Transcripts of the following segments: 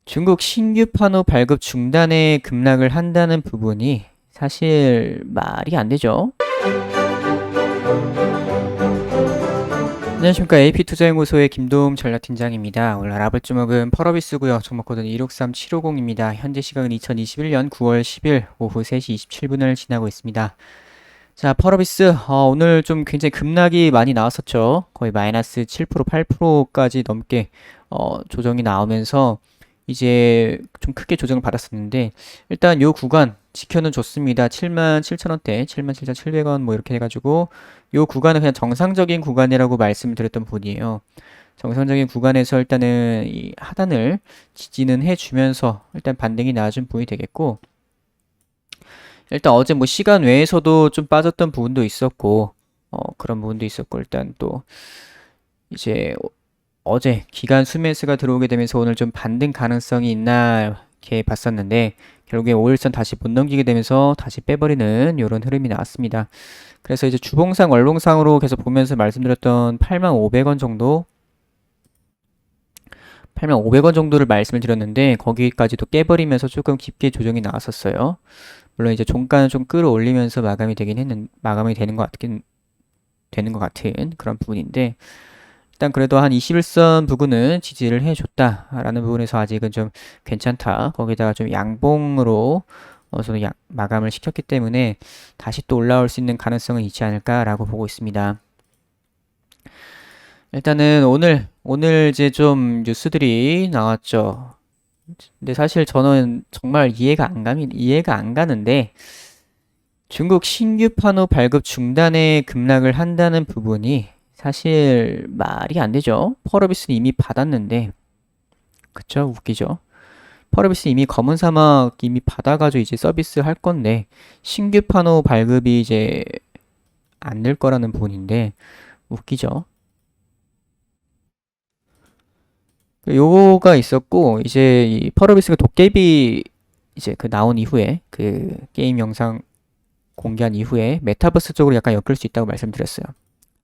중국 신규 판호 발급 중단에 급락을 한다는 부분이 사실 말이 안 되죠. 안녕하십니까. AP투자연구소의 김도움 전략팀장입니다. 오늘 알아볼 종목은 펄어비스고요. 종목코드는 163750입니다. 현재 시각은 2021년 9월 10일 오후 3시 27분을 지나고 있습니다. 자, 펄어비스 오늘 좀 굉장히 급락이 많이 나왔었죠. 거의 마이너스 7%, 8%까지 넘게 조정이 나오면서 이제 좀 크게 조정을 받았었는데 일단 요 구간 지켜는 줬습니다. 77,000원대, 77,700원 뭐 이렇게 해가지고 요 구간은 그냥 정상적인 구간이라고 말씀을 드렸던 분이에요. 정상적인 구간에서 일단은 이 하단을 지지는 해주면서 일단 반등이 나와준 부분이 되겠고, 일단 어제 뭐 시간 외에서도 좀 빠졌던 부분도 있었고 그런 부분도 있었고, 일단 또 이제 어제 기간 수매수가 들어오게 되면서 오늘 좀 반등 가능성이 있나 이렇게 봤었는데 결국에 5일선 다시 못 넘기게 되면서 다시 빼버리는 이런 흐름이 나왔습니다. 그래서 이제 주봉상 월봉상으로 계속 보면서 말씀드렸던 85,500원 정도, 85,500원 정도를 말씀을 드렸는데 거기까지도 깨버리면서 조금 깊게 조정이 나왔었어요. 물론 이제 종가는 좀 끌어올리면서 마감이 되는 것 같은 그런 부분인데, 일단 그래도 한 21선 부근은 지지를 해줬다라는 부분에서 아직은 좀 괜찮다. 거기다가 좀 양봉으로 저는 마감을 시켰기 때문에 다시 또 올라올 수 있는 가능성은 있지 않을까라고 보고 있습니다. 일단은 오늘 이제 좀 뉴스들이 나왔죠. 근데 사실 저는 정말 이해가 안 가는데, 중국 신규 판호 발급 중단에 급락을 한다는 부분이 사실 말이 안 되죠. 펄어비스는 이미 받았는데, 그쵸? 웃기죠? 펄어비스 이미 검은 사막 이미 받아가지고 이제 서비스 할 건데, 신규 판호 발급이 이제 안 될 거라는 부분인데, 웃기죠? 요거가 있었고, 이제 이 펄어비스가 도깨비 이제 그 나온 이후에, 그 게임 영상 공개한 이후에 메타버스 쪽으로 약간 엮일 수 있다고 말씀드렸어요.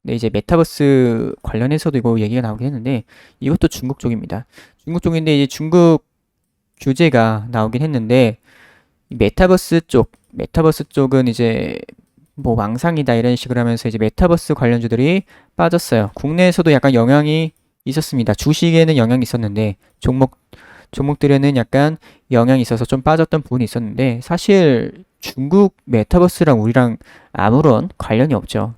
근데 이제 메타버스 관련해서도 이거 얘기가 나오긴 했는데 이것도 중국 쪽입니다. 중국 쪽인데 이제 중국 규제가 나오긴 했는데, 메타버스 쪽은 이제 뭐 망상이다 이런 식으로 하면서 이제 메타버스 관련주들이 빠졌어요. 국내에서도 약간 영향이 있었습니다. 주식에는 영향이 있었는데 종목들에는 약간 영향이 있어서 좀 빠졌던 부분이 있었는데, 사실 중국 메타버스랑 우리랑 아무런 관련이 없죠.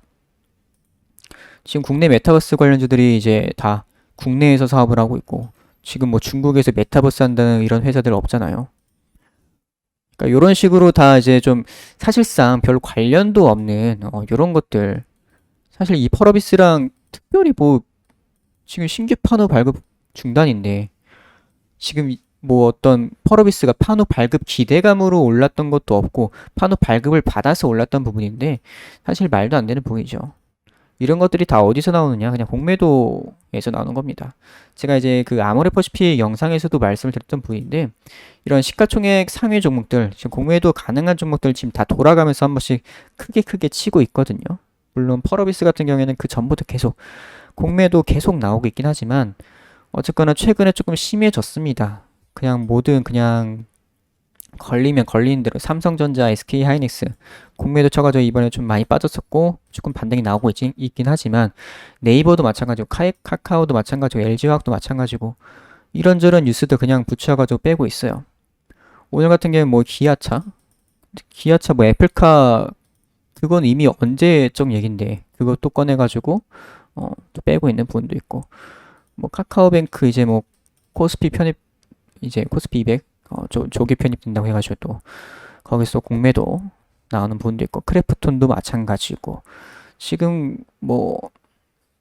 지금 국내 메타버스 관련주들이 이제 다 국내에서 사업을 하고 있고, 지금 뭐 중국에서 메타버스 한다는 이런 회사들 없잖아요. 그러니까 이런 식으로 다 이제 좀 사실상 별 관련도 없는 이런 것들. 사실 이 펄어비스랑 특별히 뭐 지금 신규 판호 발급 중단인데, 지금 뭐 어떤 펄어비스가 판호 발급 기대감으로 올랐던 것도 없고 판호 발급을 받아서 올랐던 부분인데 사실 말도 안 되는 부분이죠. 이런 것들이 다 어디서 나오느냐? 그냥 공매도에서 나오는 겁니다. 제가 이제 그 아모레퍼시픽 영상에서도 말씀을 드렸던 부분인데, 이런 시가총액 상위 종목들, 지금 공매도 가능한 종목들 지금 다 돌아가면서 한 번씩 크게 치고 있거든요. 물론 펄어비스 같은 경우에는 그 전부터 계속 공매도 계속 나오고 있긴 하지만 어쨌거나 최근에 조금 심해졌습니다. 그냥 걸리면 걸리는 대로 삼성전자, SK하이닉스 공매도 쳐가지고 이번에 좀 많이 빠졌었고 조금 반등이 나오고 있긴 하지만, 네이버도 마찬가지고 카카오도 마찬가지고 LG화학도 마찬가지고 이런저런 뉴스도 그냥 붙여가지고 빼고 있어요. 오늘 같은 경우는 뭐 기아차 뭐 애플카, 그건 이미 언제적 얘긴데 그것도 꺼내가지고 또 빼고 있는 부분도 있고, 뭐 카카오뱅크 이제 뭐 코스피 편입, 이제 코스피 200 조기 편입된다고 해가지고 또 거기서 공매도 나오는 부분도 있고, 크래프톤도 마찬가지고, 지금 뭐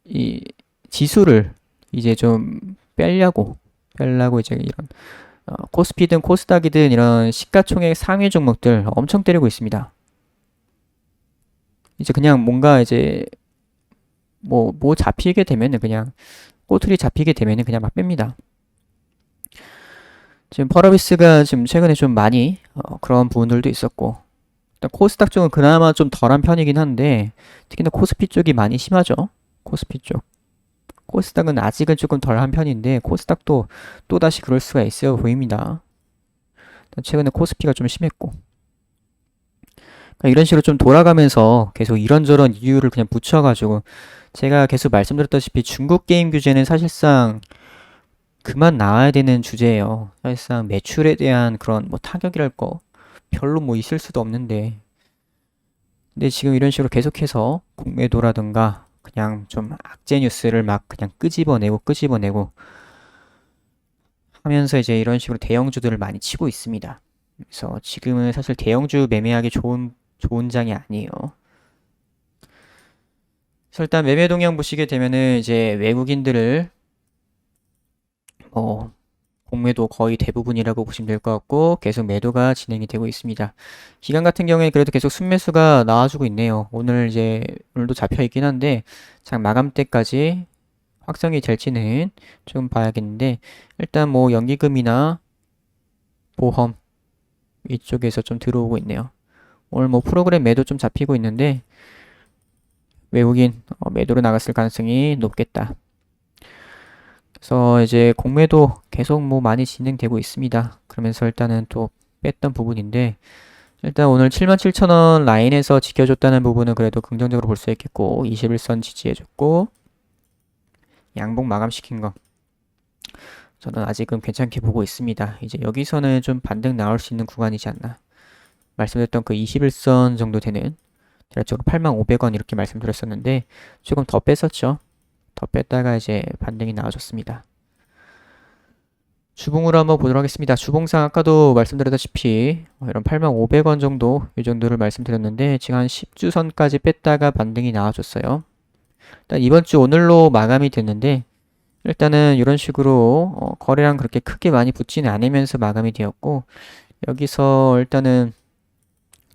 이 지수를 이제 좀 빼려고 이제 이런 코스피든 코스닥이든 이런 시가총액 상위 종목들 엄청 때리고 있습니다. 이제 그냥 뭔가 이제 뭐 잡히게 되면은 그냥 꼬투리 잡히게 되면은 그냥 막 뺍니다. 지금 펄어비스가 지금 최근에 좀 많이 그런 부분들도 있었고, 일단 코스닥 쪽은 그나마 좀 덜한 편이긴 한데 특히나 코스피 쪽이 많이 심하죠. 코스피 쪽. 코스닥은 아직은 조금 덜한 편인데 코스닥도 또다시 그럴 수가 있어 보입니다. 최근에 코스피가 좀 심했고 그러니까 이런 식으로 좀 돌아가면서 계속 이런저런 이유를 그냥 붙여가지고 제가 계속 말씀드렸다시피 중국 게임 규제는 사실상 그만 나와야 되는 주제예요. 사실상 매출에 대한 그런 뭐 타격이랄 거 별로 뭐 있을 수도 없는데 근데 지금 이런 식으로 계속해서 공매도라든가 그냥 좀 악재 뉴스를 막 그냥 끄집어내고 하면서 이제 이런 식으로 대형주들을 많이 치고 있습니다. 그래서 지금은 사실 대형주 매매하기 좋은 장이 아니에요. 그래서 일단 매매 동향 보시게 되면은 이제 외국인들을 공매도 거의 대부분이라고 보시면 될 것 같고 계속 매도가 진행이 되고 있습니다. 기관 같은 경우에 그래도 계속 순매수가 나와주고 있네요. 오늘도 잡혀 있긴 한데 장 마감 때까지 확정이 될지는 좀 봐야겠는데 일단 뭐 연기금이나 보험 이쪽에서 좀 들어오고 있네요. 오늘 뭐 프로그램 매도 좀 잡히고 있는데 외국인 매도로 나갔을 가능성이 높겠다. 그래서 이제 공매도 계속 뭐 많이 진행되고 있습니다. 그러면서 일단은 또 뺐던 부분인데 일단 오늘 77,000원 라인에서 지켜줬다는 부분은 그래도 긍정적으로 볼 수 있겠고 21선 지지해줬고 양봉 마감시킨 거 저는 아직은 괜찮게 보고 있습니다. 이제 여기서는 좀 반등 나올 수 있는 구간이지 않나. 말씀드렸던 그 21선 정도 되는 대략적으로 85,500원 이렇게 말씀드렸었는데 조금 더 뺐었죠. 더 뺐다가 이제 반등이 나와줬습니다. 주봉으로 한번 보도록 하겠습니다. 주봉상 아까도 말씀드렸다시피 이런 85,500원 정도 이 정도를 말씀드렸는데 지금 한 10주선까지 뺐다가 반등이 나와줬어요. 일단 이번 주 오늘로 마감이 됐는데 일단은 이런 식으로 거래량 그렇게 크게 많이 붙지는 않으면서 마감이 되었고 여기서 일단은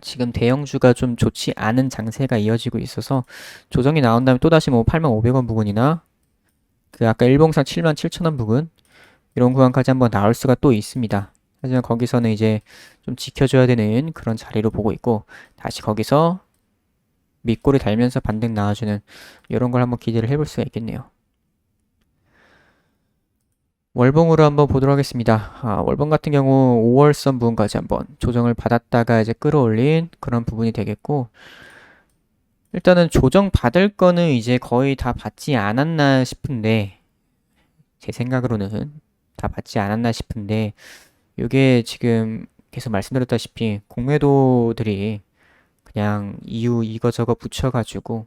지금 대형주가 좀 좋지 않은 장세가 이어지고 있어서 조정이 나온 다음에 또다시 뭐 85,500원 부근이나 그 아까 일봉상 77,000원 부근 이런 구간까지 한번 나올 수가 또 있습니다. 하지만 거기서는 이제 좀 지켜줘야 되는 그런 자리로 보고 있고 다시 거기서 밑골이 달면서 반등 나와주는 이런 걸 한번 기대를 해볼 수가 있겠네요. 월봉으로 한번 보도록 하겠습니다. 월봉 같은 경우 5월선 부분까지 한번 조정을 받았다가 이제 끌어올린 그런 부분이 되겠고 일단은 조정 받을 거는 이제 거의 다 받지 않았나 싶은데 제 생각으로는 다 받지 않았나 싶은데 이게 지금 계속 말씀드렸다시피 공매도들이 그냥 이유 이거저거 붙여가지고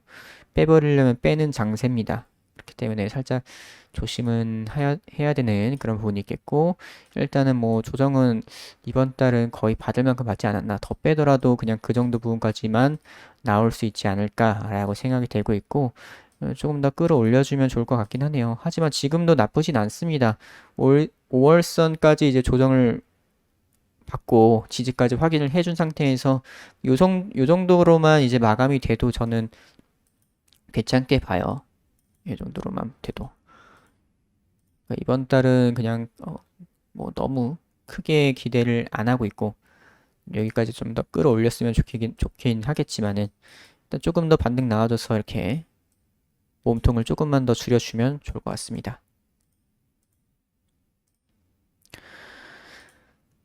빼버리려면 빼는 장세입니다. 그렇기 때문에 살짝 조심은 해야 되는 그런 부분이 있겠고 일단은 뭐 조정은 이번 달은 거의 받을 만큼 받지 않았나 더 빼더라도 그냥 그 정도 부분까지만 나올 수 있지 않을까라고 생각이 되고 있고 조금 더 끌어올려주면 좋을 것 같긴 하네요. 하지만 지금도 나쁘진 않습니다. 5월선까지 이제 조정을 받고 지지까지 확인을 해준 상태에서 요 정도로만 이제 마감이 돼도 저는 괜찮게 봐요. 이 정도로만 돼도. 그러니까 이번 달은 그냥 뭐 너무 크게 기대를 안 하고 있고 여기까지 좀 더 끌어올렸으면 좋긴 하겠지만은 일단 조금 더 반등 나와줘서 이렇게 몸통을 조금만 더 줄여주면 좋을 것 같습니다.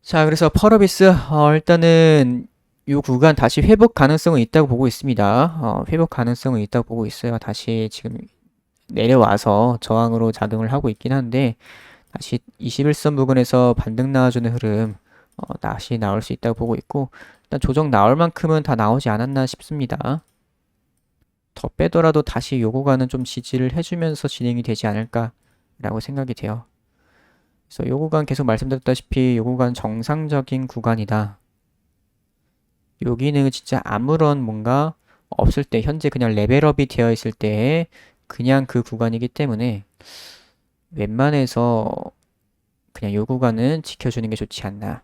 자, 그래서 펄어비스 일단은 이 구간 다시 회복 가능성은 있다고 보고 있습니다. 회복 가능성은 있다고 보고 있어요. 다시 지금 내려와서 저항으로 작용을 하고 있긴 한데 다시 21선 부근에서 반등 나와주는 흐름 다시 나올 수 있다고 보고 있고 일단 조정 나올 만큼은 다 나오지 않았나 싶습니다. 더 빼더라도 다시 요 구간은 좀 지지를 해주면서 진행이 되지 않을까라고 생각이 돼요. 그래서 요 구간 계속 말씀드렸다시피 요 구간 정상적인 구간이다. 여기는 진짜 아무런 뭔가 없을 때 현재 그냥 레벨업이 되어 있을 때 그냥 그 구간이기 때문에 웬만해서 그냥 요 구간은 지켜주는 게 좋지 않나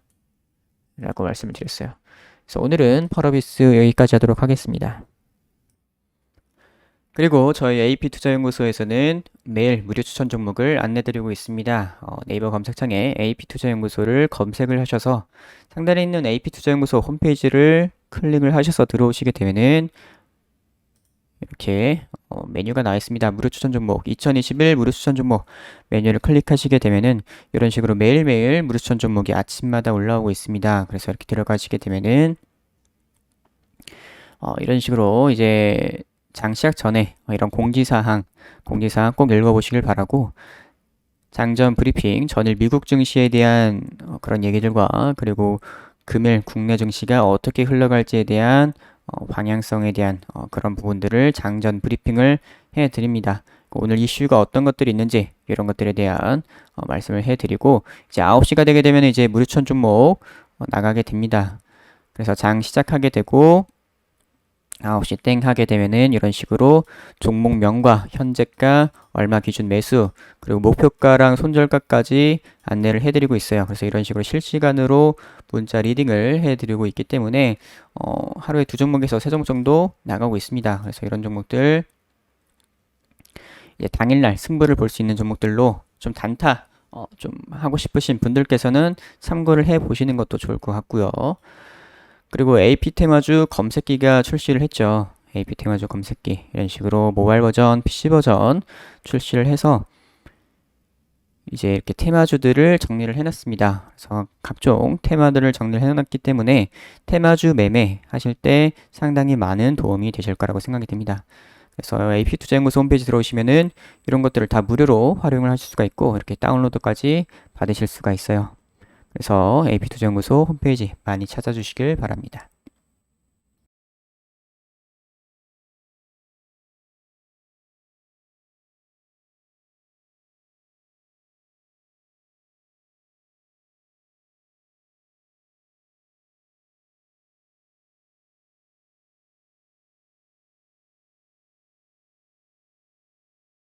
라고 말씀을 드렸어요. 그래서 오늘은 펄어비스 여기까지 하도록 하겠습니다. 그리고 저희 AP투자연구소에서는 매일 무료 추천 종목을 안내드리고 있습니다. 네이버 검색창에 AP투자연구소를 검색을 하셔서 상단에 있는 AP투자연구소 홈페이지를 클릭을 하셔서 들어오시게 되면은 이렇게 메뉴가 나와 있습니다. 무료 추천 종목 2021 무료 추천 종목 메뉴를 클릭하시게 되면은 이런 식으로 매일매일 무료 추천 종목이 아침마다 올라오고 있습니다. 그래서 이렇게 들어가시게 되면은 이런 식으로 이제 장 시작 전에 이런 공지사항 꼭 읽어보시길 바라고, 장전 브리핑, 전일 미국 증시에 대한 그런 얘기들과 그리고 금일 국내 증시가 어떻게 흘러갈지에 대한 방향성에 대한 그런 부분들을 장전 브리핑을 해드립니다. 오늘 이슈가 어떤 것들이 있는지 이런 것들에 대한 말씀을 해드리고, 이제 9시가 되게 되면 이제 무료천 종목 나가게 됩니다. 그래서 장 시작하게 되고 9시 땡 하게 되면은 이런 식으로 종목명과 현재가, 얼마 기준 매수, 그리고 목표가랑 손절가까지 안내를 해드리고 있어요. 그래서 이런 식으로 실시간으로 문자 리딩을 해드리고 있기 때문에 하루에 2종목에서 3종목 정도 나가고 있습니다. 그래서 이런 종목들 이제 당일날 승부를 볼 수 있는 종목들로 좀 단타 좀 하고 싶으신 분들께서는 참고를 해 보시는 것도 좋을 것 같고요. 그리고 AP 테마주 검색기가 출시를 했죠. AP 테마주 검색기 이런 식으로 모바일 버전, PC 버전 출시를 해서 이제 이렇게 테마주들을 정리를 해놨습니다. 그래서 각종 테마들을 정리를 해놨기 때문에 테마주 매매 하실 때 상당히 많은 도움이 되실 거라고 생각이 됩니다. 그래서 AP투자연구소 홈페이지 들어오시면은 이런 것들을 다 무료로 활용을 하실 수가 있고, 이렇게 다운로드까지 받으실 수가 있어요. 그래서 AP투자연구소 홈페이지 많이 찾아주시길 바랍니다.